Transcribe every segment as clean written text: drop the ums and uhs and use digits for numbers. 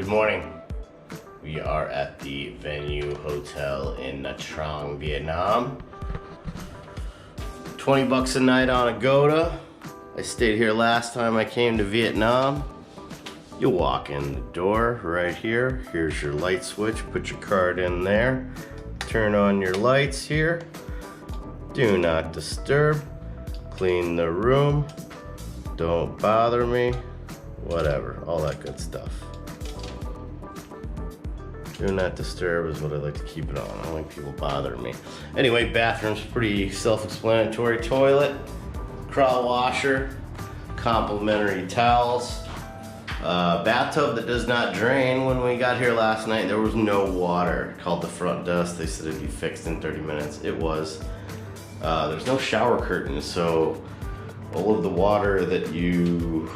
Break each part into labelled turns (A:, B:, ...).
A: Good morning. We are at the Venue Hotel in Nha Trang, Vietnam. 20 bucks a night on Agoda. I stayed here last time I came to Vietnam. You walk in the door right here. Here's your light switch. Put your card in there. Turn on your lights here. Do not disturb. Clean the room. Don't bother me. Whatever, all that good stuff. Do not disturb is what I like to keep it on. I don't like people bothering me. Anyway, bathroom's pretty self-explanatory. Toilet, crawl washer, complimentary towels, bathtub that does not drain. When we got here last night, there was no water. Called the front desk. They said it'd be fixed in 30 minutes. It was. There's no shower curtains, so all of the water that you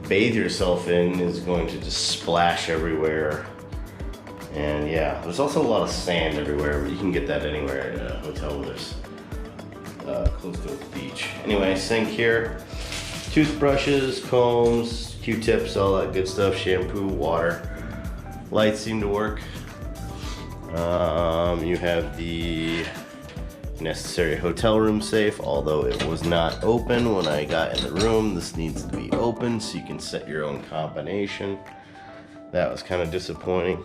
A: bathe yourself in is going to just splash everywhere. And yeah, there's also a lot of sand everywhere, but you can get that anywhere at a hotel where there's close to a beach. Anyway, sink here, toothbrushes, combs, Q-tips, all that good stuff, shampoo, water. Lights seem to work. You have the necessary hotel room safe, although it was not open when I got in the room. This needs to be open so you can set your own combination. That was kind of disappointing.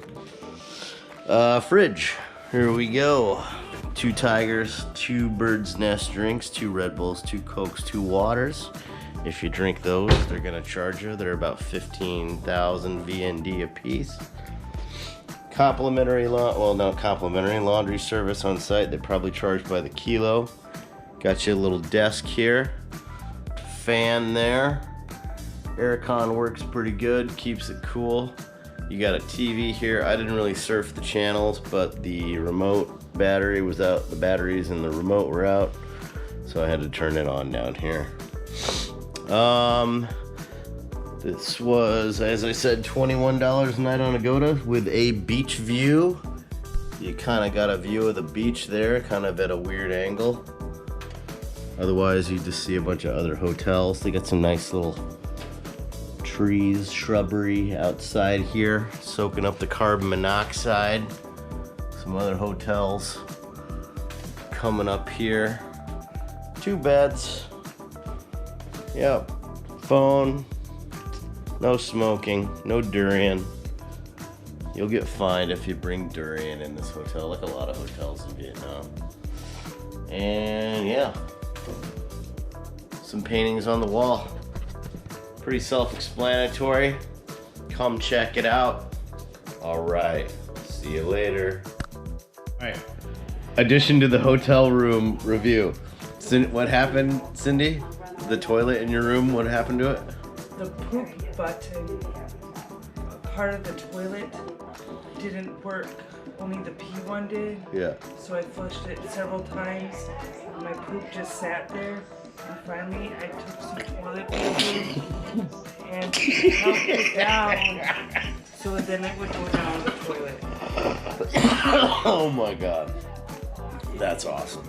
A: Fridge, here we go. 2 Tigers, 2 Bird's Nest drinks, 2 Red Bulls, 2 Cokes, 2 waters. If you drink those, they're gonna charge you. They're about 15,000 VND a piece. Complimentary laundry service on site. They probably charge by the kilo. Got you a little desk here, fan there. Aircon works pretty good, keeps it cool. You got a TV here. I didn't really surf the channels, but the remote battery was out. The batteries and the remote were out, so I had to turn it on down here. This was, as I said, $21 a night on Agoda with a beach view. You kind of got a view of the beach there, kind of at a weird angle. Otherwise, you just see a bunch of other hotels. They got some nice little trees, shrubbery outside here, soaking up the carbon monoxide. Some other hotels coming up here. 2 beds. Yep. Phone. No smoking, no durian. You'll get fined if you bring durian in this hotel, like a lot of hotels in Vietnam. And yeah, some paintings on the wall. Pretty self-explanatory. Come check it out. All right, see you later. All right, addition to the hotel room review. What happened, Cindy? The toilet in your room, what happened to it?
B: The poop button, part of the toilet didn't work. Only the pee one did.
A: Yeah.
B: So I flushed it several times. My poop just sat there. And finally I took some toilet paper and helped it down so then it would go down the toilet.
A: Oh my God. That's awesome.